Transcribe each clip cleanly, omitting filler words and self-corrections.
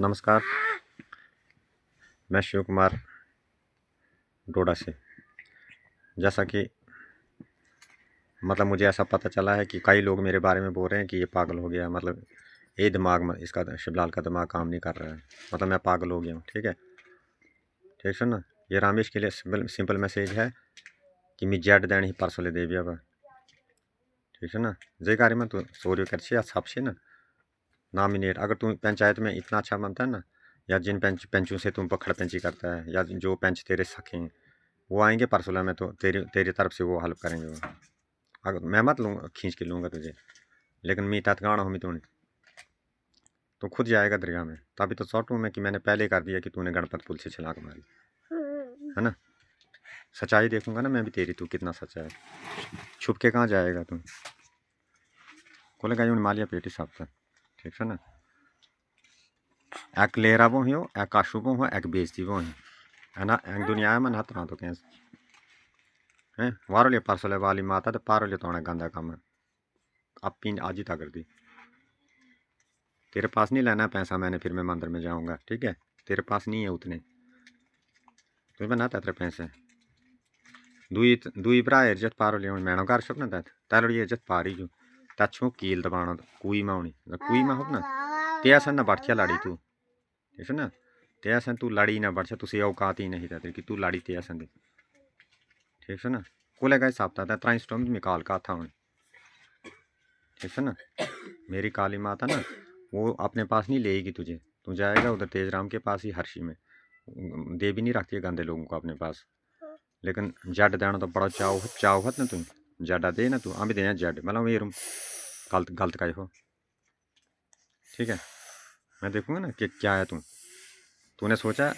नमस्कार। मैं शिव कुमार डोडा से। जैसा कि मुझे ऐसा पता चला है कि कई लोग मेरे बारे में बोल रहे हैं कि ये पागल हो गया, ये दिमाग में इसका शिवलाल का दिमाग काम नहीं कर रहा है, मैं पागल हो गया हूँ। ठीक है, ठीक है ना। ये रामेश के लिए सिंपल मैसेज है कि मी जेड देण ही परसोले देवी अब। ठीक है ना। जे कार्य में तू सोरियो कर छापसे ना नॉमिनेट। अगर तू पंचायत में इतना अच्छा बनता है ना, या जिन पेंचों से तुम पकड़ पेंची करता है, या जो पेंच तेरे सखे हैं वो आएंगे परसोला में, तो तेरी तरफ से वो हेल्प करेंगे वो। अगर मैं मत लूँगा, खींच के लूँगा तुझे, लेकिन मी तत्गाण हो तूने तो खुद जाएगा दरिया में। तभी तो सौटूँ मैं कि मैंने पहले कर दिया कि तूने गणपत पुल से छलांग मारी है ना। सच्चाई देखूंगा ना मैं भी तेरी, तू कितना सच्चा है। छुप के कहाँ जाएगा तू। कोले गई मालिया पेटी साहब था। ठीक है ना। एक लेरा वो ही हो, एक काशु वो हो, एक बेचती वो है ना। एक दुनिया में हाथ ना तो कैसे हैं वारो लिया परसोले वाली माता तो पारो लिया तो गंदा काम है। अब पीन आज ही कर दी। तेरे पास नहीं लेना पैसा मैंने, फिर मैं मंदिर में जाऊंगा। ठीक है, तेरे पास नहीं है उतने, तुम्हें ना तेरे पैसे दुई दुई भरा इज्जत पारो लिया मैणो घर शोक ना तारो ये इज्जत पा रही जो तछो कील दबाणो कुई में होनी कुई में हो ना। ते ऐसा ना बढ़िया लड़ी तू। ठीक है ना। ते ऐसा तू लड़ी ना बढ़िया, तुझे औकात ही नहीं रहती कि तू लड़ी ते ऐसा दे। ठीक है ना। कोले गए साप्ता था त्राई स्टोम में काल का था। ठीक है ना। मेरी काली माता ना वो अपने पास नहीं लेगी तुझे, तू जाएगा उधर तेजराम के पास ही हर्षी में। दे भी नहीं रखती है गंदे लोगों को अपने पास, लेकिन जड देना तो बड़ा चाव ना तू। जडा दे ना तू, हम भी दे जड मतलब ये रूम गलत गलत का हो। ठीक है, मैं देखूंगा ना कि क्या है तू। तूने सोचा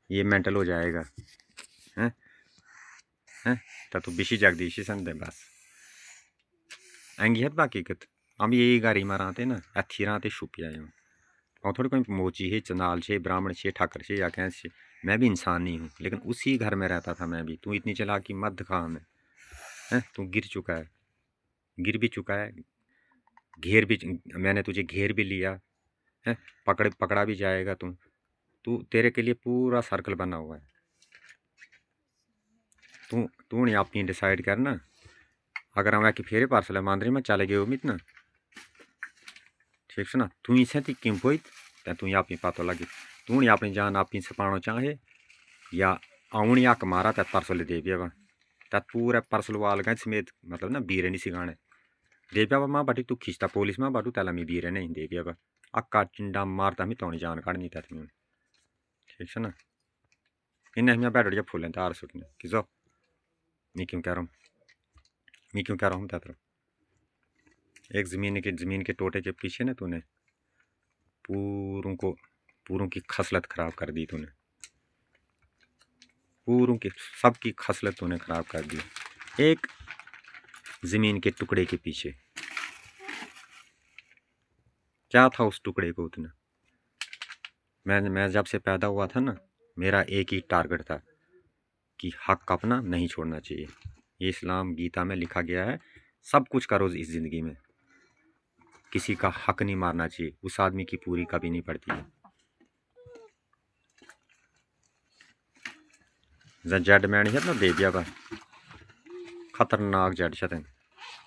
ये मेंटल हो जाएगा हैं हैं, तो तू बिशी जगदीशी सन दे बस एंगी बाकी कत। हम यही गाड़ी में रहते ना अच्छी रहते छुपी आए हूँ। और थोड़ी कोई मोची है, चंदाल से, ब्राह्मण से, ठाकर से, या कैसे से। मैं भी इंसान नहीं हूँ, लेकिन उसी घर में रहता था मैं भी। तू इतनी चालाकी मत दिखा हमें हैं। तू गिर चुका है, गिर भी चुका है, घेर भी, मैंने तुझे घेर भी लिया है, पकड़ा भी जाएगा तू। तू तेरे के लिए पूरा सर्कल बना हुआ है। तू तू नहीं अपनी डिसाइड करना। अगर हम कि फेरे पार्सल मांदरी में चले गए उम्मीद ना। ठीक है ना। तू इसे थी किम पोई तू अपनी पता लगी। तू नहीं अपनी जान अपनी छपाणो चाहे या आउण या मारा तैत परसल देविया तैत पूरा परसल वाल गए समेत ना बीरे नहीं सिगाने देविया माँ बाटी तू खींचता पुलिस माँ बाटू तैला मी बीरे नहीं देविया अक्का चिंडा मारता मी तौनी जान काढ़नी तैत में। ठीक है ना। इन्हें मैं बैठ फूलें तार सुटने किसो मैं क्यों कह रहा हूँ, मैं क्यों कह रहा हूँ तैतरो। एक ज़मीन के टोटे के पीछे ना तूने पूरों की खसलत खराब कर दी तूने। पूरों की सबकी खसलत तूने खराब कर दी एक ज़मीन के टुकड़े के पीछे। क्या था उस टुकड़े को उतना। मैं जब से पैदा हुआ था ना, मेरा एक ही टारगेट था कि हक अपना नहीं छोड़ना चाहिए। ये इस्लाम गीता में लिखा गया है। सब कुछ करो इस ज़िंदगी में, किसी का हक नहीं मारना चाहिए। उस आदमी की पूरी कभी नहीं पड़ती है। जड मैन है ना देविया का खतरनाक जड छते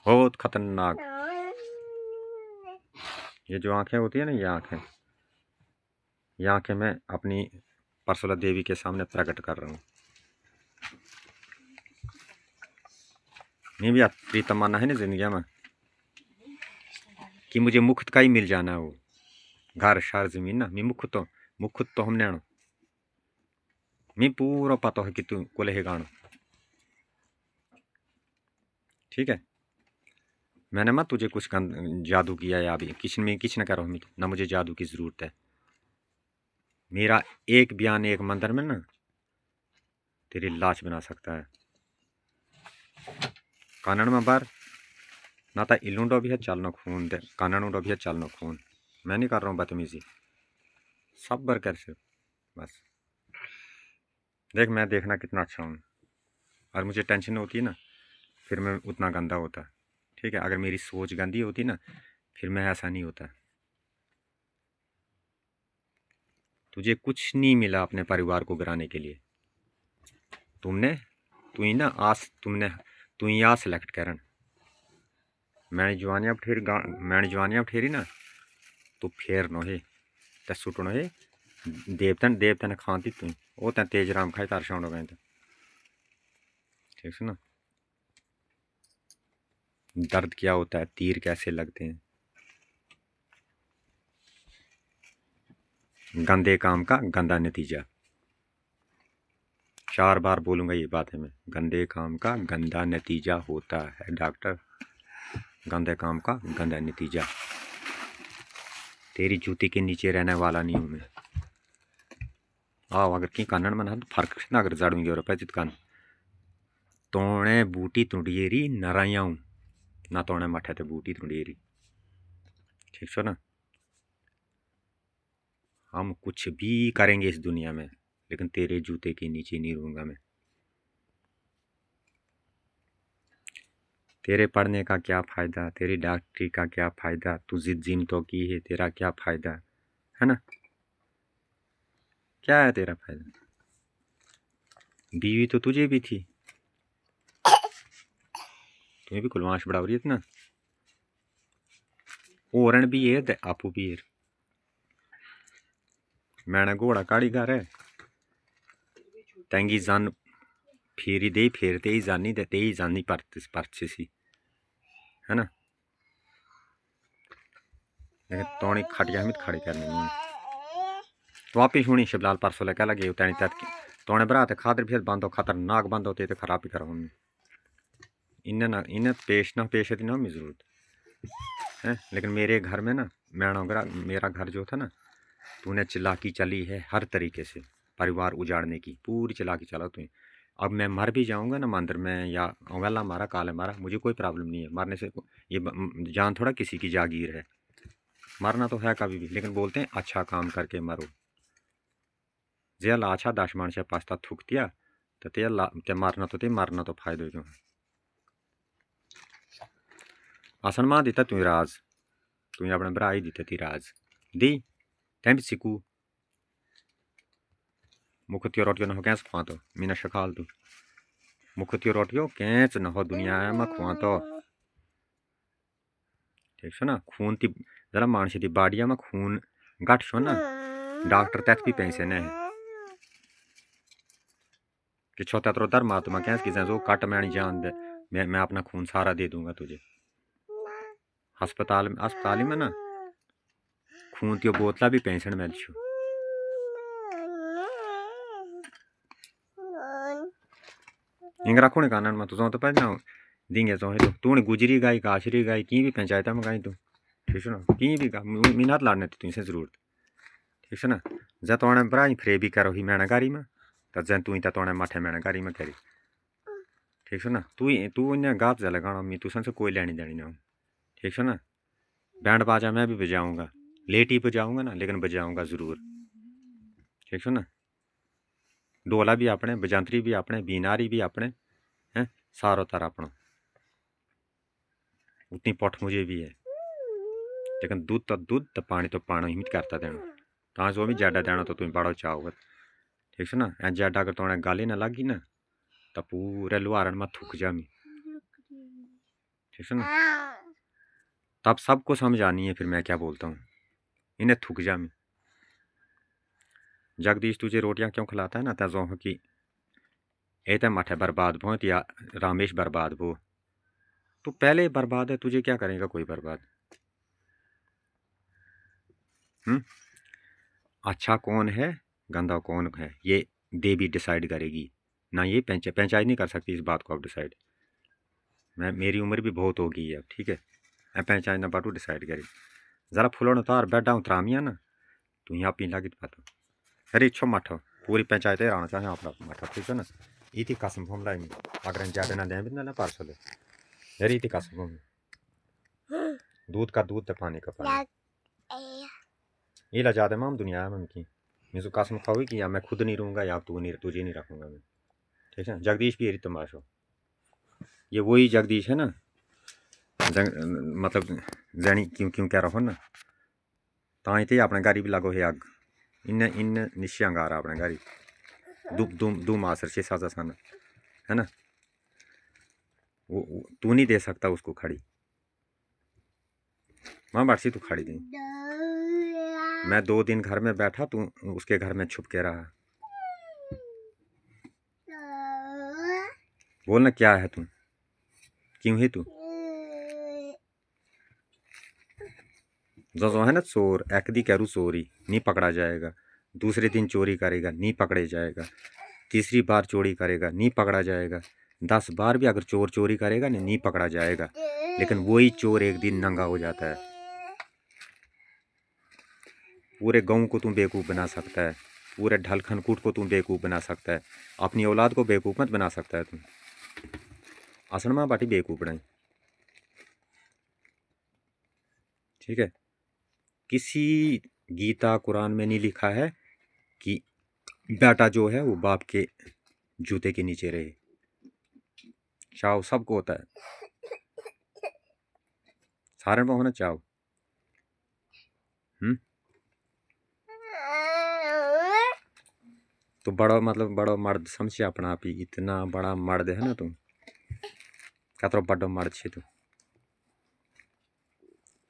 बहुत खतरनाक। ये जो आंखें होती है ना, ये आंखें मैं अपनी परसुला देवी के सामने प्रकट कर रहा हूँ। नहीं भी प्री तमन्ना है ना जिंदगी में कि मुझे मुफ्त का ही मिल जाना है वो घर शहर जमीन ना। मैं मुख्त तो हमने आनो मैं पूरा पता है कि तू कोले है गानो। ठीक है, मैंने मत तुझे कुछ जादू किया या अभी किचन में किच न करो ना। मुझे जादू की ज़रूरत है। मेरा एक बयान एक मंदिर में ना तेरी लाश बना सकता है। कानन में बार ना तो इलूडो भी है चलना खून दे, कानन उडो भी है चलना खून। मैं नहीं कर रहा हूँ बदतमीजी, सब बर कर से बस देख मैं देखना कितना अच्छा हूँ। और मुझे टेंशन होती है ना, फिर मैं उतना गंदा होता। ठीक है, अगर मेरी सोच गंदी होती ना, फिर मैं ऐसा नहीं होता। तुझे कुछ नहीं मिला अपने परिवार को गिराने के लिए। तू ही ना आस सेलेक्ट करन। मैंने जवानियां बठेरी ना तू फेर नो है ते सुटनो है देवतन खान दी तू वो तें तेज राम खाए तार शाउंड गए ठीक है ना। दर्द क्या होता है, तीर कैसे लगते हैं। गंदे काम का गंदा नतीजा। 4 बार बोलूंगा ये बात है मैं। गंदे काम का गंदा नतीजा होता है डॉक्टर। गंदे काम का गंदा नतीजा। तेरी जूती के नीचे रहने वाला नहीं हूं मैं। आओ अगर की कानन में ना फर्क ना अगर जाड़ूंगी और पैचित कान तोणे बूटी तुंडियेरी नरायाऊं ना तोणे मठे ते बूटी तुंडियेरी। ठीक छो ना। हम कुछ भी करेंगे इस दुनिया में लेकिन तेरे जूते के नीचे नहीं रहूंगा मैं। तेरे पढ़ने का क्या फ़ायदा, तेरी डॉक्टरी का क्या फ़ायदा, तू जिम तो की है, तेरा क्या फ़ायदा है ना। क्या है तेरा फ़ायदा। बीवी तो तुझे भी थी, तुम्हें भी कुलवांश बढ़ा रही है ना। ओरण भी है ते आपू भी है। मैंने घोड़ा काड़ी घर है तेंगी जान फेरी दे फेरते ही जानी ते ही जानी परचे सी है ना। लेकिन तोनी खटिया में खड़ी करनी नहीं। तो आप ही सुनी शिवलाल परसों लेके लगे तैनी तैत की तोने भरा ते खातर फिर बंद हो खतरनाक बंद होते तो खराब ही करो इन्हें पेश ना पेश थी ना हमें ज़रूरत है। लेकिन मेरे घर में ना मेरा घर जो था ना तूने चालाकी चली है हर तरीके से परिवार उजाड़ने की पूरी चालाकी चला तू। अब मैं मर भी जाऊंगा ना मंदिर में या अवेला मारा काले मारा मुझे कोई प्रॉब्लम नहीं है मरने से। ये जान थोड़ा किसी की जागीर है। मरना तो है कभी भी लेकिन बोलते हैं अच्छा काम करके मरो। जे लाछा 10 माणसा पास्ता थूक दिया तो ते मरना तो फायदो क्यों। आसन मां दिता तू राज तू अपने भरा ही दिते ती राज दी तैं भी सिकू मुख त्यो रोटियो न हो कैंस खुआ तो मीना शकाल तू मुख त्यो रोटियो कैंच न हो दुनिया में खुआ तो ठीक छो ना। खून ती जरा मानसी ती बाडिया में खून घट छो ना डॉक्टर तैत भी पैसे ने कि छोटा तो दर महात्मा कैंस की जो कट मैनी जान दे मैं अपना खून सारा दे दूंगा तुझे। अस्पताल में ना खून त्यो बोतला भी पेंशन मिल छो। इंग रखो ने कानन में तुझो तो पहना दिंगे तो है तू ने गुजरी गाई काशरी गाई की भी पंचायत में गाई तू ठीक है ना की भी मिनत लाड़ने तुझसे जरूरत ठीक है ना। जा तोने बराई फ्रे भी करो ही मैंने गाड़ी में तो जैन तू तोने माठे मैंने गाड़ी में करी ठीक है ना। तू इन्हें गात जा लगाना मी तुझसे से कोई लेनी देनी ना ठीक है ना। बैंड बाजा मैं भी बजाऊंगा लेट ही बजाऊंगा ना लेकिन बजाऊंगा जरूर ठीक है ना। डोला भी अपने बजंतरी भी अपने बीनारी भी अपने हैं सारो तार अपना उतनी पठ मुझे भी है लेकिन दूध तो पानी तो पाना ही करता देना कहाँ जो भी ज्यादा देना तो तुम बड़ा चाहोगे ठीक है ना। एं ज्यादा अगर तुम्हें गाली ना लगी ना तो पूरे लुहारन में थूक जामी ठीक है ना। तब सबको समझ आनी है फिर मैं क्या बोलता हूँ इन्हें थूक जामी। जगदीश तुझे रोटियां क्यों खिलाता है ना तजो कि ए मठे बर्बाद भो या रामेश बर्बाद भो। तू पहले बर्बाद है तुझे क्या करेगा कोई बर्बाद। अच्छा कौन है गंदा कौन है ये देवी डिसाइड करेगी ना ये पंचायत नहीं कर सकती इस बात को अब डिसाइड। मेरी उम्र भी बहुत हो गई है अब ठीक है पंचायत ना बाटू डिसाइड करे। ज़रा फुलों तार बैठा हूँ त्रामिया ना तू यहाँ पी लगी पातो अरे इच्छो मठो पूरी पंचायत रहना चाहे आप मठो ठीक है ना। इति कसम फोम लाई अगर ज्यादा ना दें भी ना पार्सल अरे इति कसम फोम दूध का दूध तो पानी का पानी ये ला ज्यादा माम दुनिया में की मुझे कसम खाओ कि या मैं खुद नहीं रहूंगा या तुझे नहीं रखूंगा मैं ठीक है। जगदीश भी यही तमाशो ये वही जगदीश है ना मतलब जैनी क्यों क्यों कह रहा हो ना ताई ते अपने गाड़ी भी लागो है आग इन निश्चयंगार अपने घर दो मासर 6-7 सन है ना। वो तू नहीं दे सकता उसको खड़ी, माँ बाटसी तू खड़ी दी। मैं 2 दिन घर में बैठा, तू उसके घर में छुप के रहा। बोलना क्या है तू, क्यों है तू जो है ना चोर। एक दी करू चोरी नहीं पकड़ा जाएगा, दूसरे दिन चोरी करेगा नहीं पकड़े जाएगा, तीसरी बार चोरी करेगा नहीं पकड़ा जाएगा, 10 बार भी अगर चोर चोरी करेगा नहीं पकड़ा जाएगा। लेकिन वही चोर एक दिन नंगा हो जाता है। पूरे गांव को तुम बेवकूफ़ बना सकता है, पूरे ढल खनकूट को तुम बेवकूफ़ बना सकता है, अपनी औलाद को बेवकूफ़ मत बना सकता है तुम। आसन माँ बाटी बेवकूफ़ बनाई, ठीक है। किसी गीता कुरान में नहीं लिखा है कि बेटा जो है वो बाप के जूते के नीचे रहे। चाव सबको होता है, सारे में होना चाव। तो बड़ा मतलब बड़ा मर्द समझे अपना आप ही, इतना बड़ा मर्द है ना तुम, कतरो बड़ो मर्द छे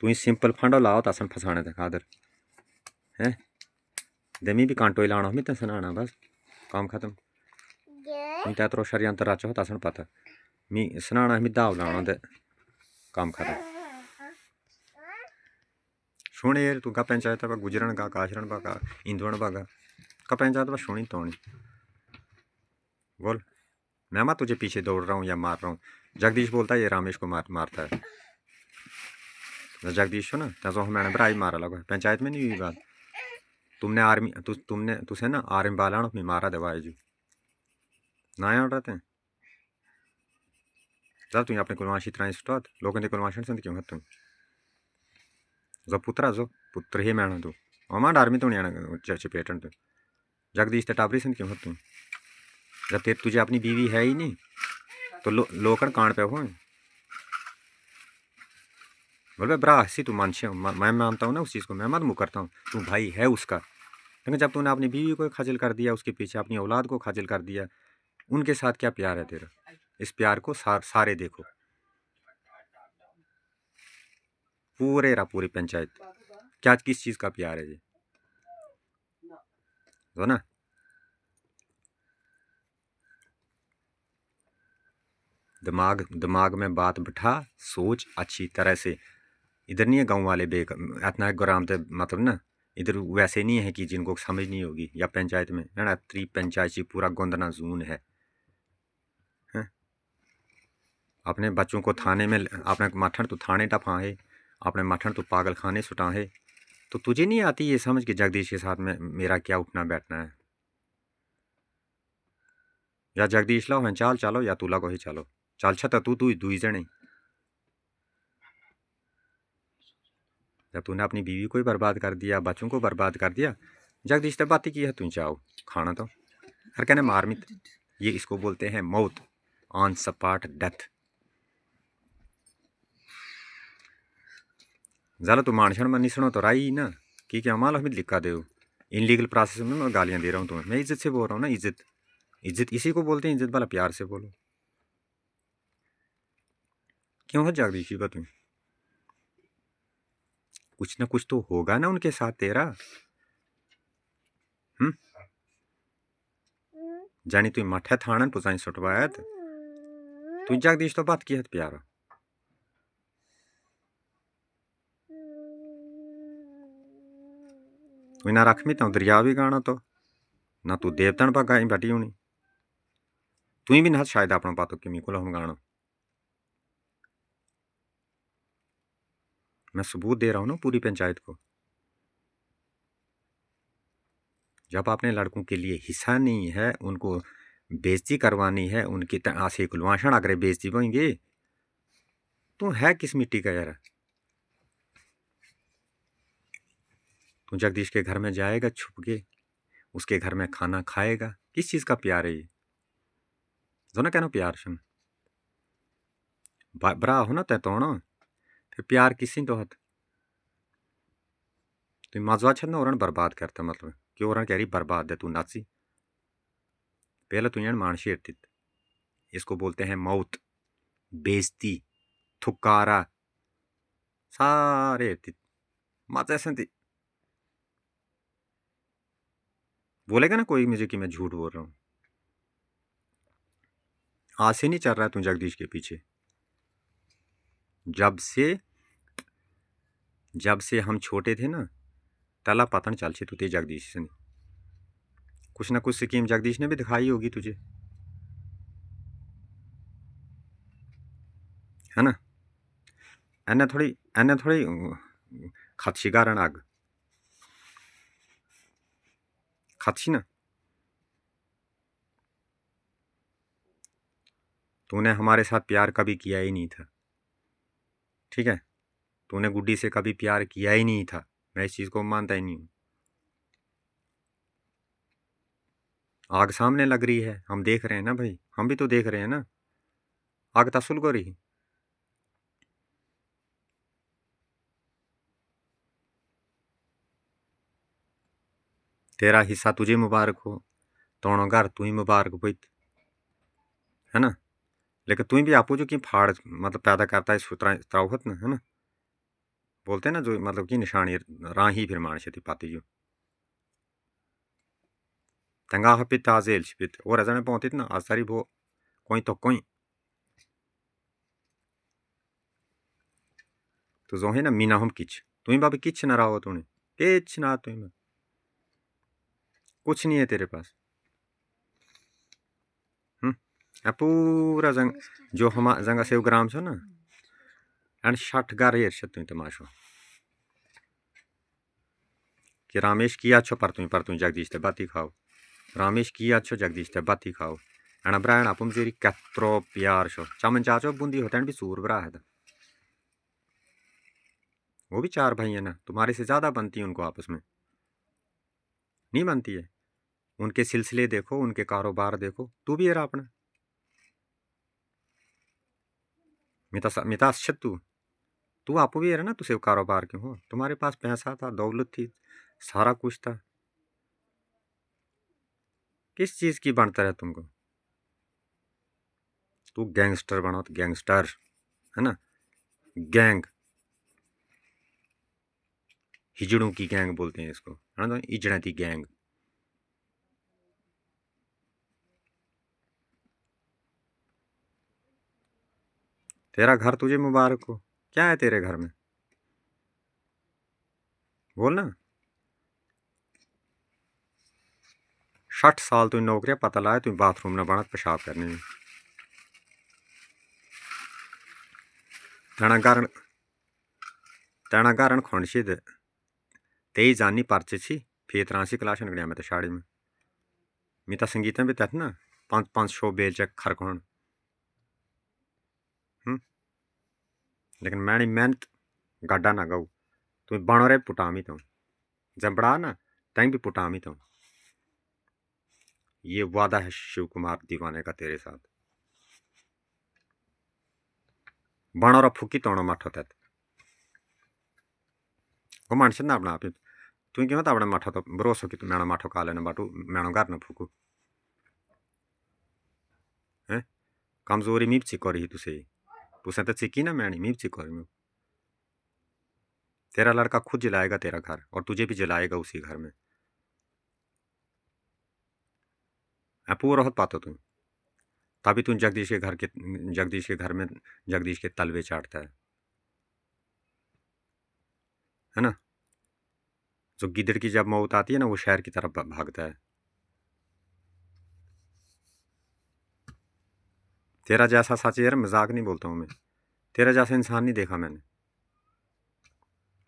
तू सिंपल फंडो लाओ तो असन फसाने थे खादर हैं। दमी भी कांटो ही लाना तो सनाना बस काम खत्म। मी तैतरो षडयंत्र रचो तो असन पता मी सनाना मी दाव लाना ते काम खत्म। सुन यार तू का पंचायत बा गुजरन का काशरण बा का इंदवन बागा का पंचायत बा सुनी तो नहीं बोल। मैं मत तुझे पीछे दौड़ रहा हूँ या मार रहा हूँ। जगदीश बोलता है ये रामेश को मारता है। जगदीश हो ना तो मैंने बराई मारा लगा, पंचायत में नहीं हुई बात। तुमने आर्मी तुमने तुसे ना आर्मी बाला अपनी मारा दवाई जी ना आड़ रहते हैं। जब तुम अपने कुलवाशी तरह स्टोत लोगों के कुलवाशन से क्यों तुम जो पुत्र ही मैं तू अमा आर्मी तो नहीं चपेटन तू जगदीश ते टाबरी से क्यों तुम। जब तुझे अपनी बीवी है ही नहीं तो लोकन कान पे हो बोल ब्रा हसी तू मानसे मैं मानता हूँ ना उस चीज़ को, मैं मत मुकरता हूँ, तू भाई है उसका। लेकिन जब तूने अपनी बीवी को खजल कर दिया, उसके पीछे अपनी औलाद को खजल कर दिया, उनके साथ क्या प्यार है तेरा। इस प्यार को सारे देखो, पूरी पंचायत क्या किस चीज़ का प्यार है ये तो ना। दिमाग में बात बिठा, सोच अच्छी तरह से। इधर नहीं है गाँव वाले इतना ग्राम थे मतलब ना, इधर वैसे नहीं है कि जिनको समझ नहीं होगी या पंचायत में ना त्री पंचायत पूरा गोंदना जून है। अपने बच्चों को थाने में अपने मठन तो थाने टफा है, अपने मठन तो पागल खाने सुटा है। तो तुझे नहीं आती ये समझ कि जगदीश के साथ में मेरा क्या उठना बैठना है। या जगदीश लो हैं चाल चलो या तू लगो ही चलो चल छता तू दुई जने। जब तूने अपनी बीवी को ही बर्बाद कर दिया, बच्चों को बर्बाद कर दिया, जगदीश तो बात ही की है तू चाहो खाना तो हर कहने मारमित। ये इसको बोलते हैं मौत, ऑन स्पॉट डेथ। ज़्यादा तू मानसन में निसणो तो राई ना कि क्या माल हमें लिखा दे इनलीगल प्रोसेस में मैं गालियाँ दे रहा हूँ तुम्हें। मैं इज्जत से बोल रहा हूँ ना, इज्जत इसी को बोलते हैं इज्जत वाला, प्यार से बोलो। क्यों है जगदीशी का तुम, कुछ ना कुछ तो होगा ना उनके साथ तेरा। जानी तू मठे थानन पुसाई सुटवाया तू जगदीश तो बात की है प्यारा। तू ना रख मी तो दरिया भी गाना तो ना तू देवतन पर गाई बैठी होनी तू भी ना शायद अपना पातो कि को हम गाना। मैं सबूत दे रहा हूँ ना पूरी पंचायत को। जब आपने लड़कों के लिए हिस्सा नहीं है, उनको बेइज्जती करवानी है, उनकी आसे कुलवाशन अगर बेइज्जती बोएंगे तो है किस मिट्टी का यार। तू जगदीश के घर में जाएगा छुप के, उसके घर में खाना खाएगा, किस चीज़ का प्यार है ये। जो ना कहना प्यार सुन बरा हो ना तय तो ना फिर प्यार किसी तो हत तुम मजा छे ना और बर्बाद करता मतलब कि और कह रही बर्बाद है तू नाची पहले तू मान शेरती इसको बोलते हैं मौत बेइज्जती थुकारा सारे मजा ऐसे बोलेगा ना कोई मुझे कि मैं झूठ बोल रहा हूँ आज से नहीं चल रहा है तू जगदीश के पीछे जब से हम छोटे थे ना तला पतन चल से तुझे जगदीश से कुछ ना कुछ स्कीम जगदीश ने भी दिखाई होगी तुझे है ना एने थोड़ी खदशी कारण आग खदशी ना तूने हमारे साथ प्यार कभी किया ही नहीं था ठीक है तूने गुड्डी से कभी प्यार किया ही नहीं था मैं इस चीज़ को मानता ही नहीं हूँ आग सामने लग रही है हम देख रहे हैं ना भाई हम भी तो देख रहे हैं ना आग तसुल को रही तेरा हिस्सा तुझे मुबारक हो तोड़ो घर तू ही मुबारक हो है ना लेकिन तू भी आपो जो कि फाड़ मतलब पैदा करता है त्राउहत ना है ना बोलते हैं ना जो मतलब कि निशानी राही फिर मान से पाती जो तंगा हपित आजेल छिपित और अजने पहुंचित ना आसारी भो कोई तो कोई तो जो है ना मीना हम किच तुम्हें बाबी किच ना रहा हो तूने किच ना तुम्हें कुछ नहीं है तेरे पास पूरा जंग जो हम जंगा सेव ग्राम छो ना एंड 60 गार हेर्छ तुई तमाशो कि रामेश किया छो पर तुई जगदीश ते बाती खाओ रामेश किया छो जगदीश ते बाती खाओ एंड ब्रायण आपम जेरी कत्रो प्यार छो चमन चाचो बूंदी होता भी सूर ब्रा है वो भी 4 भाई है ना तुम्हारे से ज्यादा बनती है उनको आपस में नहीं बनती है उनके सिलसिले देखो उनके कारोबार देखो तू भी है अपना मिताश तू आप भी है ना तुझे कारोबार क्यों हो तुम्हारे पास पैसा था दौलत थी सारा कुछ था किस चीज की बनता है तुमको तू गैंगस्टर बनो तो गैंगस्टर है ना गैंग हिजड़ों की गैंग बोलते हैं इसको है ना इजड़ा की गैंग तेरा घर तुझे मुबारक हो क्या है तेरे घर में बोल ना 60 साल तू नौकरियां पता लाया तू बाथरूम ना बना पेशाब करने में तेना कारण खंडशिद तेई जानी परचे छी फेतरासी क्लास गया मैं तो शाड़ी में मिता संगीत भी तथ ना 5-5 शो बेच खरकोण लेकिन मैंने मेहनत गड्ढा ना गऊ तू बनो रे पुटामी तो जब बड़ा ना तंग भी पुटामी तो ये वादा है शिव कुमार दीवाने का तेरे साथ बनो रा फुकी तोड़ो मठो तैत वो मानस ना अपना आप तू क्यों तो अपने मठो तो भरोसो कि तू मैणो मठो का लेना बाटू मैणो घर न फूकू है कमजोरी मीप चिको रही तुसे तो चिकी ना मैणी मीप चिको रही तेरा लड़का खुद जलाएगा तेरा घर और तुझे भी जलाएगा उसी घर में पूरा बहुत पातो तू तभी तू जगदीश के घर में जगदीश के तलवे चाटता है ना जो गिदड़ की जब मौत आती है ना वो शहर की तरफ भागता है तेरा जैसा सच यार मजाक नहीं बोलता हूँ मैं तेरा जैसा इंसान नहीं देखा मैंने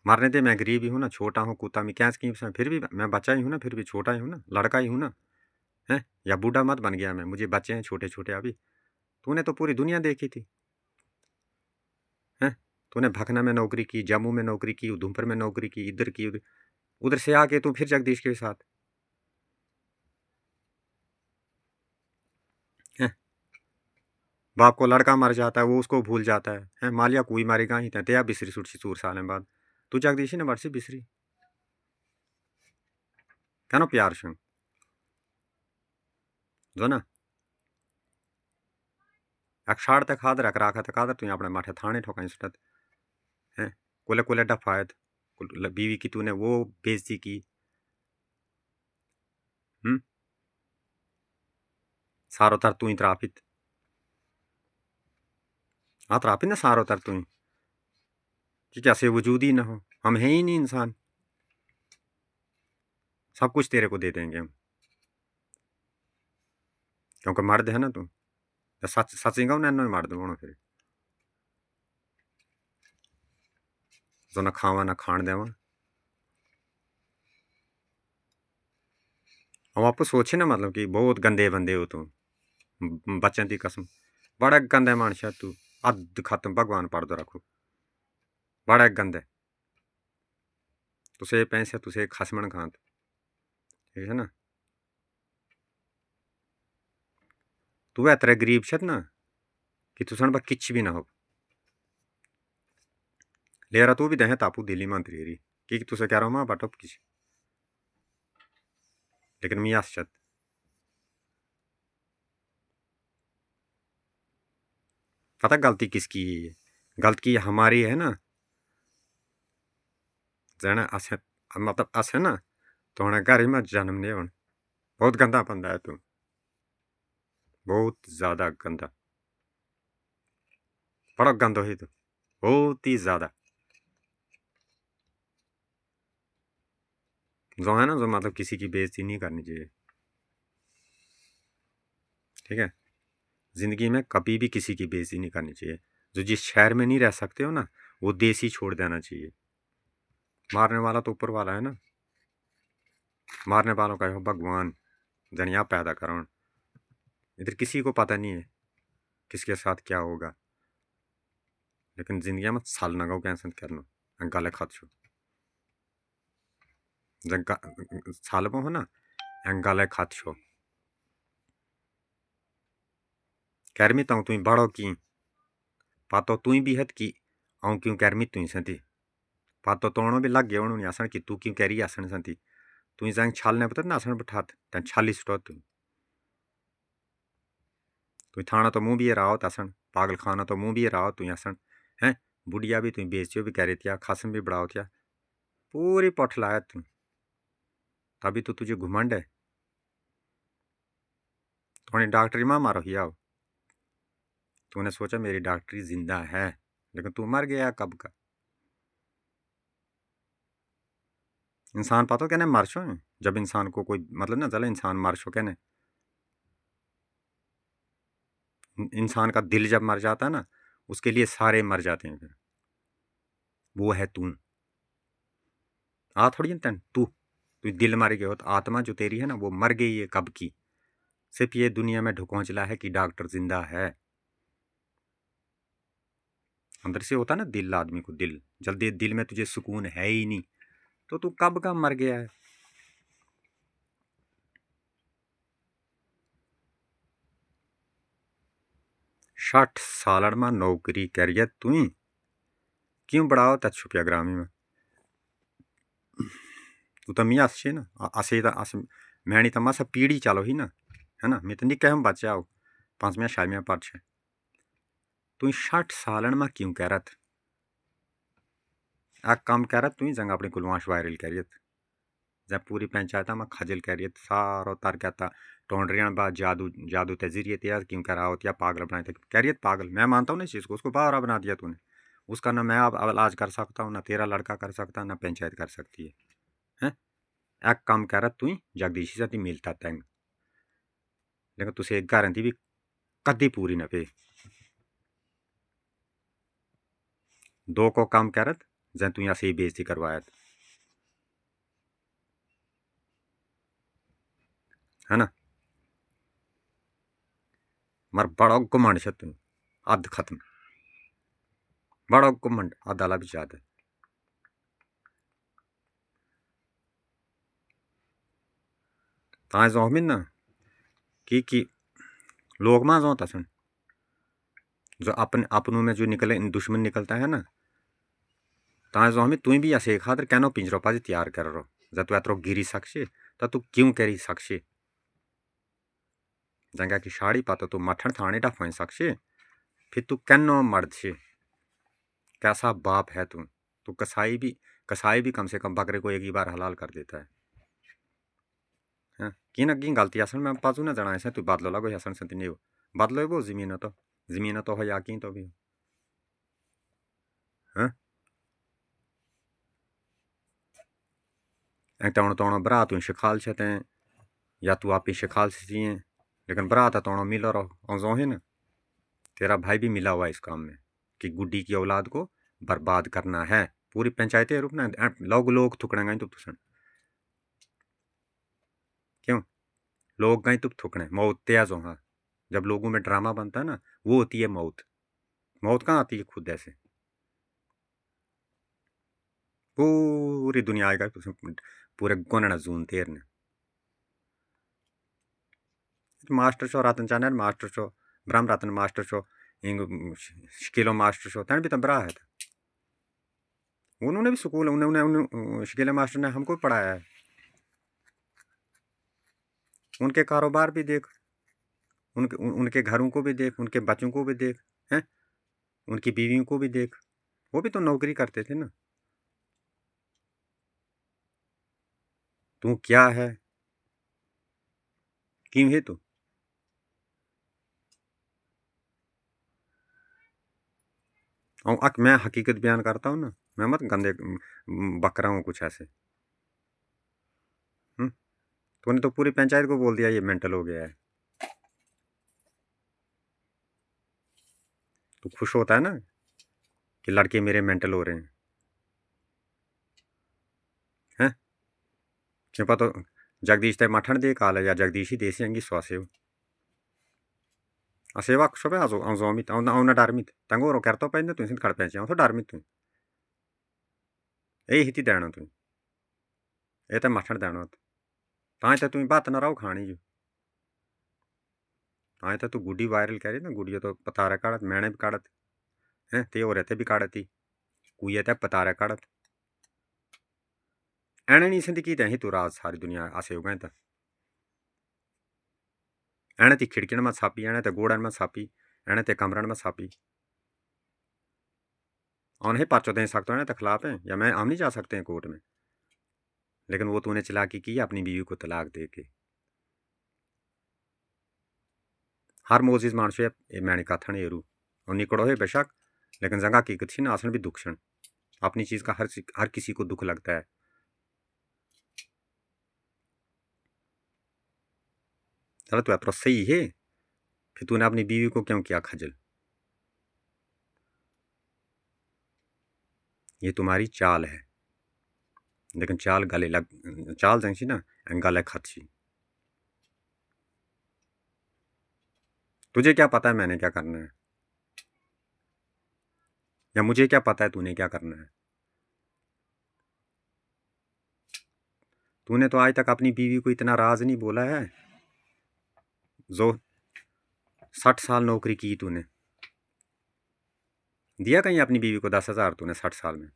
मरने दे मैं गरीब ही हूँ ना छोटा हूँ कुत्ता में क्या स्कीम फिर भी मैं बच्चा ही हूँ ना फिर भी छोटा ही हूँ ना लड़का ही हूँ ना है या बूढ़ा मत बन गया मैं मुझे बच्चे हैं छोटे छोटे अभी तूने तो पूरी दुनिया देखी थी है तूने भखना में नौकरी की जम्मू में नौकरी की उधमपुर में नौकरी की इधर की उधर से आके तू फिर जगदीश के साथ है बाप को लड़का मर जाता है वो उसको भूल जाता है मालिया कोई मारेगा ही त्या बिसरी सुटसी चूर साल बाद तू जगदीश ने बरसी बिसरी क्या प्यार संग जो ना एक शाड़ ते खादर एक राखा ते खादर तू अपने माथे थाने ठोका सुटत है कुले कुले डफायत बीवी की तूने वो बेइज्जती की सारो तर तू ही त्रापित हाँ त्रापित ना सारो तर तू ही कि कैसे वजूद ही ना हो हम हैं ही नहीं इंसान सब कुछ तेरे को दे देंगे हम क्योंकि मर्द है ना तू सच सच ना मर्द होना फिर जो ना खावा ना खाण देवा हम आपको सोचे ना मतलब कि बहुत गंदे बंदे हो तू बच्चों की कसम बड़ा गंदा मानस है तू अद खत्म भगवान पढ़ रखो बड़ा गंदा तुसे पैसे तुसे खसमन खांत ठीक है ना तू है तेरे गरीब छत ना कि तुसन पर किच भी ना हो लेरा तू भी दहे तापू दिल्ली मंत्री री कि तुसे कह रहा हूँ माँ बटोप किच लेकिन मियाँ छत पता गलती किसकी है गलती हमारी है ना जना अस मतलब अस है ना तो उन्हें घर में जन्म नहीं होना बहुत गंदा बंदा है तू बहुत ज्यादा गंदा बड़ा गंदा है तू बहुत ही ज्यादा जो है ना जो मतलब किसी की बेइज्जती नहीं करनी चाहिए ठीक है जिंदगी में कभी भी किसी की बेइज्जती नहीं करनी चाहिए जो जिस शहर में नहीं रह सकते हो ना वो देश ही छोड़ देना चाहिए मारने वाला तो ऊपर वाला है ना मारने वालों का हो भगवान जनिया पैदा करो इधर किसी को पता नहीं है किसके साथ क्या होगा लेकिन जिंदगी में साल ना गो कैंसन करनो गले खत छो साल में हो ना गले खत छो कैरमी तो तुम बड़ो की पातो तू भी हत की आऊँ क्यों कैरमी तू संती पातो तोड़ो भी लग गया उन्होंने आसन कि तू क्यों कैरी आसन संती तू जाएंग छालने पता ना आसन बैठात तन छाली सुटो तू थाना तो मुँह भी रहा आसन पागल खाना तो मुँह भी रहा तू आसन हैं बुढ़िया भी तू बेचो भी कह रही थी खासम भी बढ़ाओ थिया पूरी पठ लाया तू तभी तो तुझे घुमंड है थोड़ी डॉक्टरी माँ मारो ही आओ तूने सोचा मेरी डॉक्टरी जिंदा है लेकिन तू मर गया कब का इंसान पता कहने मर छो जब इंसान को कोई मतलब ना चले इंसान मर छो कहने इंसान का दिल जब मर जाता है ना उसके लिए सारे मर जाते हैं फिर वो है तू आ थोड़ी तन तू दिल मर गया हो तो आत्मा जो तेरी है ना वो मर गई है कब की सिर्फ ये दुनिया में ढुकौंचला है कि डॉक्टर जिंदा है अंदर से होता ना दिल आदमी को दिल जल्दी दिल में तुझे सुकून है ही नहीं तो तू कब का मर गया है 60 साल में नौकरी करिए तू क्यों बढ़ाओ ता छुपिया ग्रामी में तू तो मियाँ अच्छे ना असे मैनी तो मसा पीढ़ी चालो ही ना है ना मैं तो नहीं कह बच्चे आओ 5 6 पर छे तू 60 सालन में क्यों कह रहा आ काम कह रहा तू जंग अपनी कुलवाश वायरल करियत जब पूरी पंचायत में खजल करियत सारो तर कहता टोंडरियां बा जादू जादू तजीरिए त्यार क्यों करा होती या पागल बनाए थे करियत पागल मैं मानता हूँ ना इस चीज़ को उसको बाहर बना दिया तूने उसका ना मैं अब इलाज कर सकता हूँ ना तेरा लड़का कर सकता ना पंचायत कर सकती है हैं एक काम कह रहा तू जगदीशी से मिलता तंग लेकिन तुसे एक गारंटी भी कदी पूरी न पे 2 को काम करत जै तू यहाँ से ही बेइज्जती करवाया है ना मर बड़ा घुमंड छ तू अध खत्म बड़ा घुमंड अध आला भी ज्यादा ताए जो ना कि लोग माँ जो तसन जो अपने अपनों में जो निकले दुश्मन निकलता है ना ताए जो तू भी ऐसे खातर कैनो पिंजरो पाजी तैयार कर रो जब तू एतरो गिरी सकछे तो तू क्यों करी सकशे जंगा की साड़ी पातो तू मठन थाने डफाई सकशे फिर तू कैनो मर्द छे कैसा बाप है तू तू कसाई भी कम से कम बकरे को एक ही बार हलाल कर देता है हाँ की ना की गलती असल में पाजू ना जना ऐसे तू बदलो लगो हसन से नहीं हो बदलो वो जमीन तो हो या की तो भी हाँ एक तौण तौण बरा तू शिखाल छते या तू आप ही शिखाल से जिए लेकिन बरा था तौण मिलो रहो औजो है ना तेरा भाई भी मिला हुआ है इस काम में कि गुड्डी की औलाद को बर्बाद करना है पूरी पंचायतें रूप ना लोग थुकड़ेंगे तो तुसन क्यों लोग गए तुम थुकने मौत तेज हो हाँ जब लोगों में ड्रामा बनता है ना वो होती है मौत मौत कहाँ आती है खुद ऐसे पूरी दुनिया आएगा पूरे गोनना जून तेरने मास्टर शो रतन चानर मास्टर शो ब्रह्म रतन मास्टर शो इंग शकीलो मास्टर शो तन भी तो बरा है उन्होंने भी स्कूल उन्होंने शकीला मास्टर ने हमको भी पढ़ाया है उनके कारोबार भी देख उनके घरों को भी देख उनके बच्चों को भी देख हैं उनकी बीवियों को भी देख वो भी तो नौकरी करते थे ना तू क्या है क्यों है तू और मैं हकीकत बयान करता हूँ ना मैं मत गंदे बकरा हूँ कुछ ऐसे तूने तो पूरी पंचायत को बोल दिया ये मेंटल हो गया है तू खुश होता है ना कि लड़के मेरे मेंटल हो रहे हैं क्यों तो जगदीश ते मठन दे काल या जगदीश ही देसी अंगी स्वासेव असेवा शोबे आजोमित औना डारमित तंगोरो करतो पैन तू सिंध खड़ पैचे तो डारमित तू ए हिती देनो तू ए ते मठन देनो ताई ते तू बात न रहो खानी जो ताई ते तू गुड्डी वायरल करी ना गुडियो तो पतारे काड़त मैंने भी काड़त हैं ते और रहते भी काड़ती कुए ते पतारे काड़त एने नहीं सिंध की ते तू राज सारी दुनिया आसे हो गए था एने ती खिड़किन में छापी एने ते गोड़न में छापी एने ते कमरन में छापी और नहीं पर्चो दे सकते हैं तो खिलाफ है या मैं हम नहीं जा सकते हैं कोर्ट में लेकिन वो तूने चालाकी की अपनी बीवी को तलाक दे के हर मोजिज मानसो मैंने कथन एरू और निकड़ो है बेशक लेकिन जगह की कथी ना आसन भी दुखण अपनी चीज का हर किसी को दुख लगता है चलो तू तो सही है फिर तूने अपनी बीवी को क्यों किया खजल ये तुम्हारी चाल है लेकिन चाल गले लग चाल जंसी ना गले खदसी तुझे क्या पता है मैंने क्या करना है या मुझे क्या पता है तूने क्या करना है तूने तो आज तक अपनी बीवी को इतना राज नहीं बोला है जो 60 साल नौकरी की तूने दिया कहीं अपनी बीवी को 10,000 तूने 60 साल में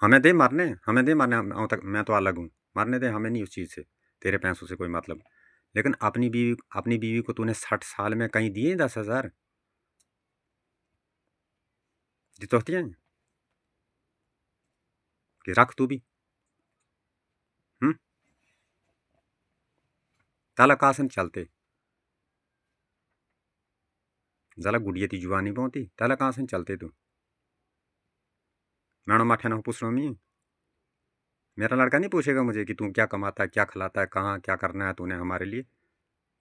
हमें दे मरने तक मैं तो अलग हूँ मरने दे हमें नहीं उस चीज़ से तेरे पैसों से कोई मतलब लेकिन अपनी बीवी को तूने 60 साल में कहीं दिए 10,000 दी तो हैं कि रख तू भी ताला कासन चलते जला गुड़िया ती जुआनी पहुंती ताला कासन चलते तू मैंने माठे ना पूछना मी मेरा लड़का नहीं पूछेगा मुझे कि तू क्या कमाता है क्या खिलाता है कहाँ क्या करना है तूने हमारे लिए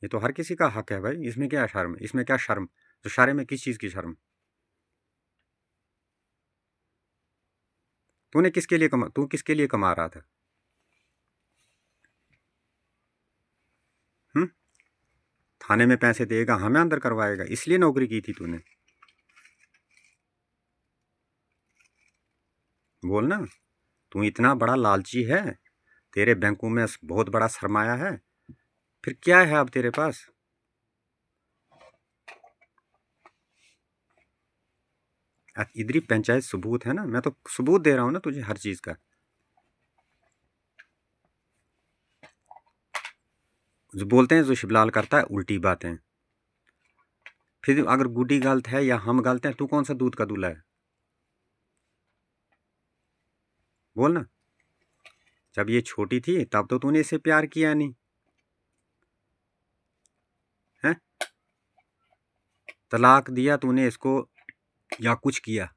ये तो हर किसी का हक है भाई इसमें क्या शर्म इसमें क्या शर्म तो शारे में किस चीज़ की शर्म तू किसके लिए कमा रहा था हम्म थाने में पैसे देगा हमें अंदर करवाएगा इसलिए नौकरी की थी तूने बोल ना तू इतना बड़ा लालची है तेरे बैंकों में बहुत बड़ा सरमाया है फिर क्या है अब तेरे पास इधरी पंचायत सबूत है ना मैं तो सबूत दे रहा हूँ ना तुझे हर चीज़ का जो बोलते हैं जो शिवलाल करता है उल्टी बातें। फिर अगर गुड्डी गलत है या हम गलत हैं, तू कौन सा दूध का दूल्हा है? बोल ना। जब ये छोटी थी तब तो तूने इसे प्यार किया नहीं है? तलाक दिया तूने इसको या कुछ किया?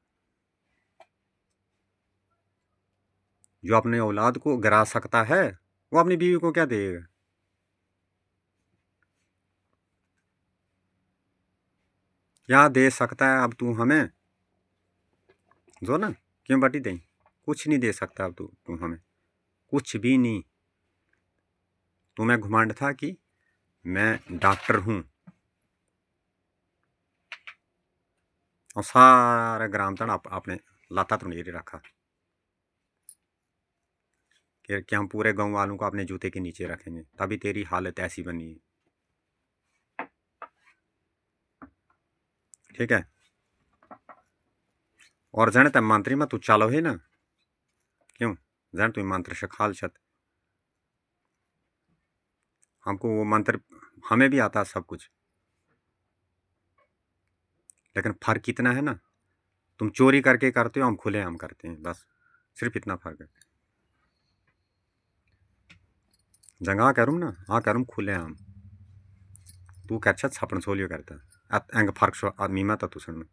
जो अपने औलाद को गिरा सकता है वो अपनी बीवी को क्या देगा? क्या दे सकता है अब तू हमें? जो ना, क्यों बटी दे? कुछ नहीं दे सकता अब तू हमें, कुछ भी नहीं। तुम्हें घुमांड था कि मैं डॉक्टर हूं और सारे ग्राम तन आपने लाता तो नहीं रखा कि हम पूरे गांव वालों को अपने जूते के नीचे रखेंगे, तभी तेरी हालत ऐसी बनी है। ठीक है। और जन तब मंत्री में तू चालो है ना, क्यों जन तू मंत्र शखाल छत, हमको वो मंत्र हमें भी आता सब कुछ, लेकिन फर्क कितना है ना, तुम चोरी करके करते हो, हम खुले हम करते हैं, बस सिर्फ इतना फर्क है। जंगा करूँ ना, हाँ करूँ खुले हम, तू कह छपन सोलियो करता एंग फर्क सो आदमी में तो सुन।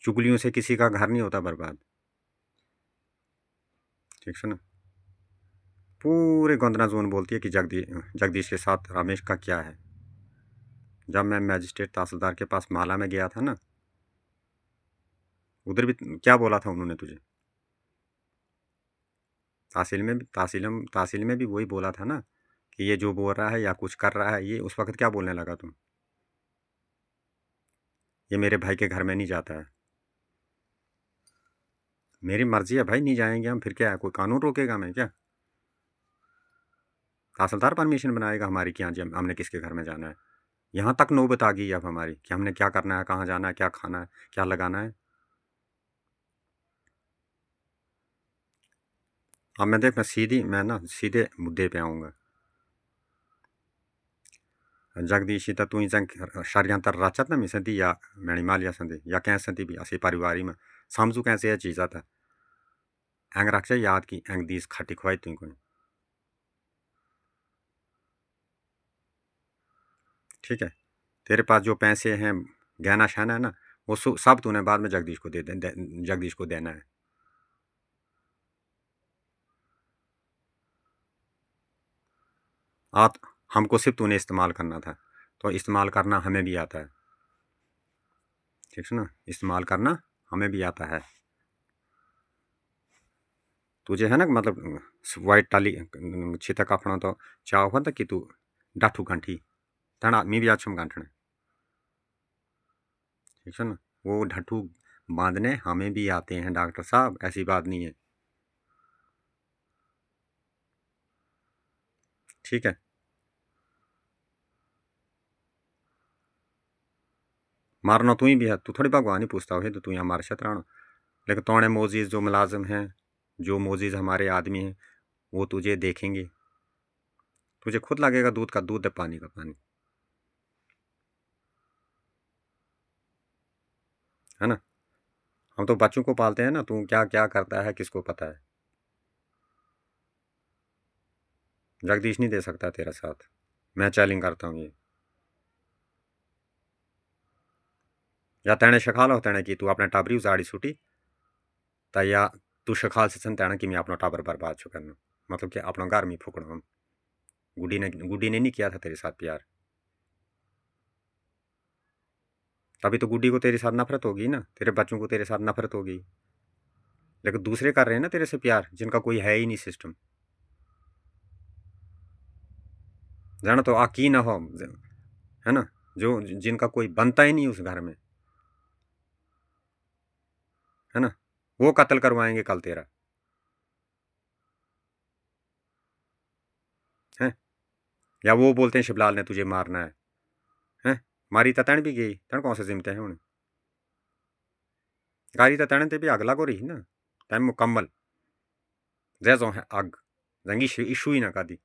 चुगलियों से किसी का घर नहीं होता बर्बाद, ठीक है ना। पूरे गोंदना जोन बोलती है कि जगदीश के साथ रमेश का क्या है। जब मैं मैजिस्ट्रेट तहसीलदार के पास माला में गया था ना, उधर भी क्या बोला था उन्होंने तुझे? तहसील में भी वही बोला था ना कि ये जो बोल रहा है या कुछ कर रहा है, ये उस वक्त क्या बोलने लगा तुम? ये मेरे भाई के घर में नहीं जाता है। मेरी मर्जी है भाई, नहीं जाएंगे हम, फिर क्या है, कोई कानून रोकेगा हमें क्या? तहसीलदार परमिशन बनाएगा हमारी कि हाँ जी हमने किसके घर में जाना है। यहाँ तक नौबत आ गई अब हमारी कि हमने क्या करना है, कहाँ जाना है, क्या खाना है, क्या लगाना है। अब मैं ना सीधे मुद्दे पे आऊँगा। जगदीश तो तू षड्यंत्र रचत ना मिसंती या मैंने मालिया संदे या कैंसंती भी असी परिवारी में समझू कैसे यह चीज़ आता एंग रक्षा याद की एंग दीस खटी खुआई तुम। ठीक है। तेरे पास जो पैसे हैं, गहना शहना है ना, वो सब तूने बाद में जगदीश को जगदीश को देना है। आ हमको सिर्फ तूने इस्तेमाल करना था, तो इस्तेमाल करना हमें भी आता है, ठीक है ना। इस्तेमाल करना हमें भी आता है। तुझे है ना मतलब वाइट टाली छितक अपना तो चाह हुआ था कि तू डाठू गंठी तण आदमी भी अच्छम गांठने, ठीक है ना। वो ढट्ठू बांधने हमें भी आते हैं डॉक्टर साहब, ऐसी बात नहीं है, ठीक है। मारना तू ही भी है, तू थोड़ी भगवान ही पूछता हो, तो तू यहाँ मार शतराना। लेकिन तोड़े मोजीज जो मुलाजिम हैं, जो मोजीज हमारे आदमी हैं, वो तुझे देखेंगे, तुझे खुद लगेगा दूध का दूध है पानी का पानी, है ना। हम तो बच्चों को पालते हैं ना, तू क्या क्या करता है किसको पता है। जगदीश नहीं दे सकता तेरा साथ, मैं चैलेंज करता हूँ ये। या तेने शखाल हो तेने की तू अपने टाबरी उजाड़ी छुटी, ता या तू शखाल से सन तेना कि मैं अपना टाबर बर्बाद छो करना, मतलब कि अपना घर में फूकना हम। गुड्डी ने नहीं किया था तेरे साथ प्यार, तभी तो गुड्डी को तेरे साथ नफरत होगी ना, तेरे बच्चों को तेरे साथ नफरत होगी। लेकिन दूसरे कर रहे हैं ना तेरे से प्यार जिनका कोई है ही नहीं सिस्टम, जाना तो आकी ना हो, है ना, जो जिनका कोई बनता ही नहीं उस घर में, है ना, वो कत्ल करवाएंगे कल तेरा, है। या वो बोलते हैं शिवलाल ने तुझे मारना है? मारी तो तण भी गई, तण कौन सा जिम्मते हैं हूँ, गाड़ी तो तण ते भी अग लगो रही ना, तैन मुकम्मल जैसो है अग, जंगी इशू ही ना कदी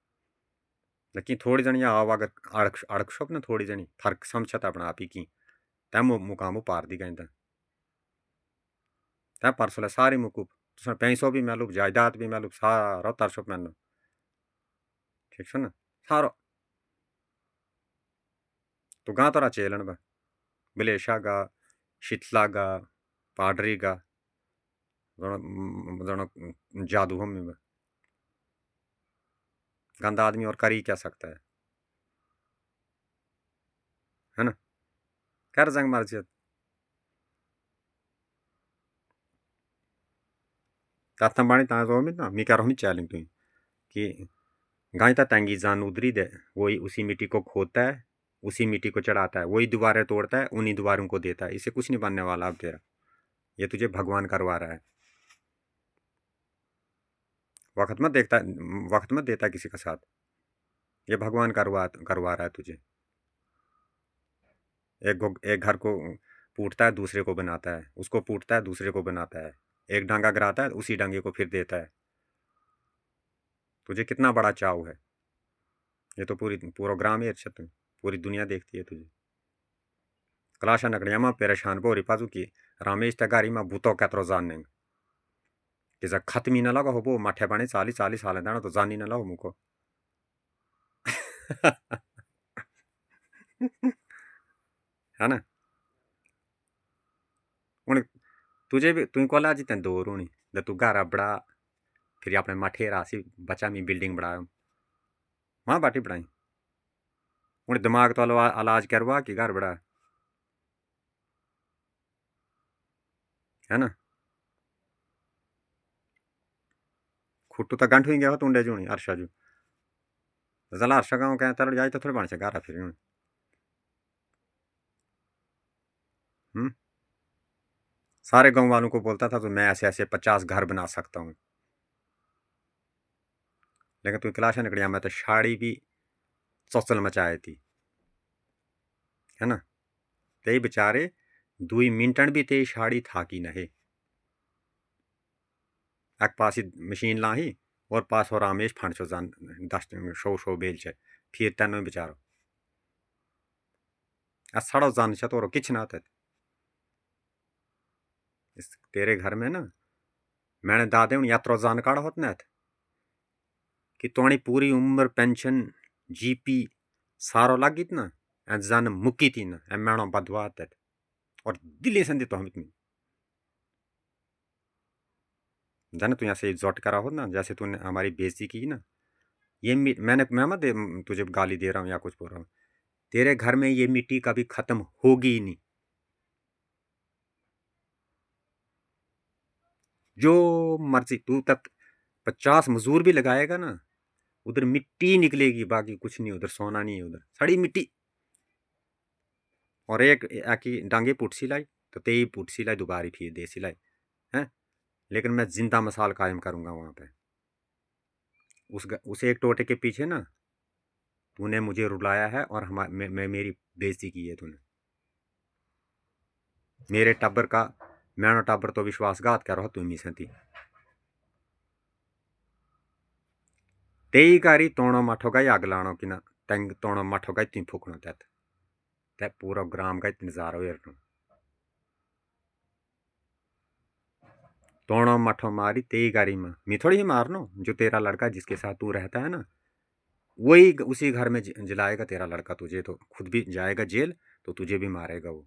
लेकिन थोड़ी जनी आव अगर अड़कशोप ना थोड़ी जनी फर्क समझत अपना आप ही की तै मुकाम पार दी गई तै परसों सारी मुकूब तुस पैसों भी मैलूब जायदाद भी मैलूब सारो तरसोप मैनो ठीक है ना सारो तो गा तोरा चेलन बा बिलेशा गा शीतला गा पाडरी गा जादू हम में गंदा आदमी और कर ही क्या सकता है ना कर जंग मर्जी तत्थम ता जो ना मी कह रहा हूँ चैलेंज तुम कि गाय ता तंगी जान उधरी दे वही उसी मिट्टी को खोदता है उसी मिट्टी को चढ़ाता है वही दोबारा तोड़ता है उन्हीं दोबारों को देता है इससे कुछ नहीं बनने वाला अब तेरा ये तुझे भगवान करवा रहा है वक्त मत देता किसी का साथ ये भगवान करवा रहा है तुझे एक घर को पूटता है दूसरे को बनाता है उसको पूटता है दूसरे को बनाता है एक डांगा गिराता है उसी डांगे को फिर देता है तुझे कितना बड़ा चाव है ये तो पूरा ग्राम ही अच्छा तुम पूरी दुनिया देखती है तुझे कलाशा नकड़ियामा परेशान को रिपाजू की रामेश तगारी मा भूतो कैतरो जानने कि जब खत्म ही न लगा हो वो माठे पानी 40 साल दाना तो जानी न लगा मुको है ना हूँ तुझे भी तुम कोला जी तेन दूर होनी जब तू घर बड़ा फिर अपने माठे रासी बचा मी बिल्डिंग बड़ा वहाँ बाटी बढ़ाई हूँ दिमाग तो इलाज करवा कि घर बड़ा है ना खुट्टू तो गंठ हुई गया हो तुंडे जूनी हर्षा जू जला हर्षा गाँव कह तर जाए तो थोड़ी बन से घर फिर सारे गांव वालों को बोलता था तो मैं ऐसे ऐसे 50 घर बना सकता हूँ लेकिन तू क्लास निकलिया मैं तो शाड़ी भी सोचल मचाए थी है ना ते बेचारे 2 मिनटन भी ते शाड़ी था कि नहे एक पास ही मशीन ला ही और पास हो रामेश फंड छो जान 10 शो बेल छे फिर तेनो बेचारो सड़ो जान छे तो किच ना था इस तेरे घर में ना मैंने दादे उन यात्रा जान काड़ा होत ना कि तोनी पूरी उम्र पेंशन जीपी सारो लागित ना जान मुकी थी ना मैणो बदवा और दिल्ली संधि तो हम इतनी जाने तू यहाँ से एग्जॉट करा हो ना जैसे तूने हमारी बेइज्जती की ना ये मैं मत तुझे गाली दे रहा हूँ या कुछ बोल रहा हूँ तेरे घर में ये मिट्टी कभी खत्म होगी ही नहीं जो मर्जी तू तक 50 मजदूर भी लगाएगा ना उधर मिट्टी निकलेगी बाकी कुछ नहीं उधर सोना नहीं है उधर सड़ी मिट्टी और एक ही डांगे पुट सिलाई तो तेई पुट सिलाई दोबारी फिर दे सिलाई है लेकिन मैं जिंदा मसाल कायम करूंगा वहां पे उस एक टोटे के पीछे ना तूने मुझे रुलाया है और मेरी बेइज्जती की है तूने मेरे टब्बर का मैनो टब्बर तो विश्वासघात करो तुम ही थी तेई कारी तोड़ो मठो गई आग लाणो कि ना तेंग तोड़ो मठो गई तुम फूकनो ते पूरा ग्राम का इंतजार हो तोड़ो मठो मारी तेई गारी में मैं थोड़ी ही मारनो जो तेरा लड़का जिसके साथ तू रहता है ना वही उसी घर में जलाएगा तेरा लड़का तुझे तो खुद भी जाएगा जेल तो तुझे भी मारेगा वो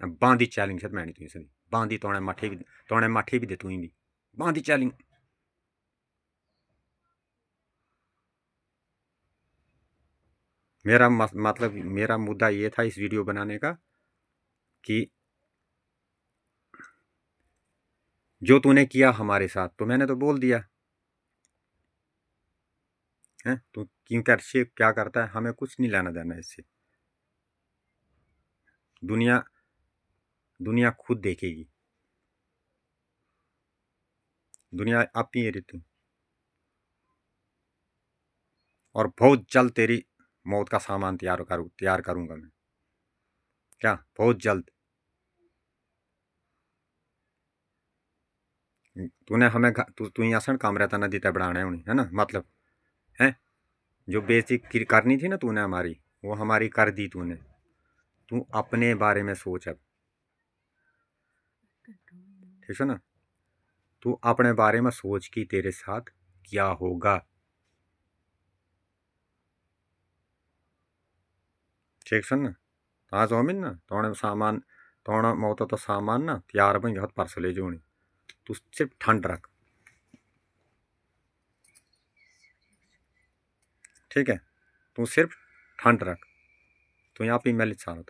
बांधी चैलेंज है मैंने तुझे बांधी तोड़े माठे भी दे तू भी बांधी चैलेंज मतलब मेरा मुद्दा ये था इस वीडियो बनाने का कि जो तूने किया हमारे साथ तो मैंने तो बोल दिया है तू क्यों कर क्या करता है हमें कुछ नहीं लेना देना इससे दुनिया दुनिया खुद देखेगी दुनिया अपनी है ऋतु और बहुत जल्द तेरी मौत का सामान तैयार करूंगा मैं क्या बहुत जल्द तूने हमें तू ही आसन काम रहता ना दीता बढ़ाने होनी है ना, मतलब है जो बेइज्जती करनी थी ना तूने हमारी, वो हमारी कर दी तूने। तू अपने बारे में सोच अब, ठीक है ना। तू अपने बारे में सोच कि तेरे साथ क्या होगा, ठीक सुन ना। आज होमिन ना तोने सामान, तोड़ा मौत तो सामान ना तैयार बन गया परसों ले जोनी। तू सिर्फ ठंड रख, ठीक है। तू सिर्फ ठंड रख, तू यहाँ पे मैं लिख सारा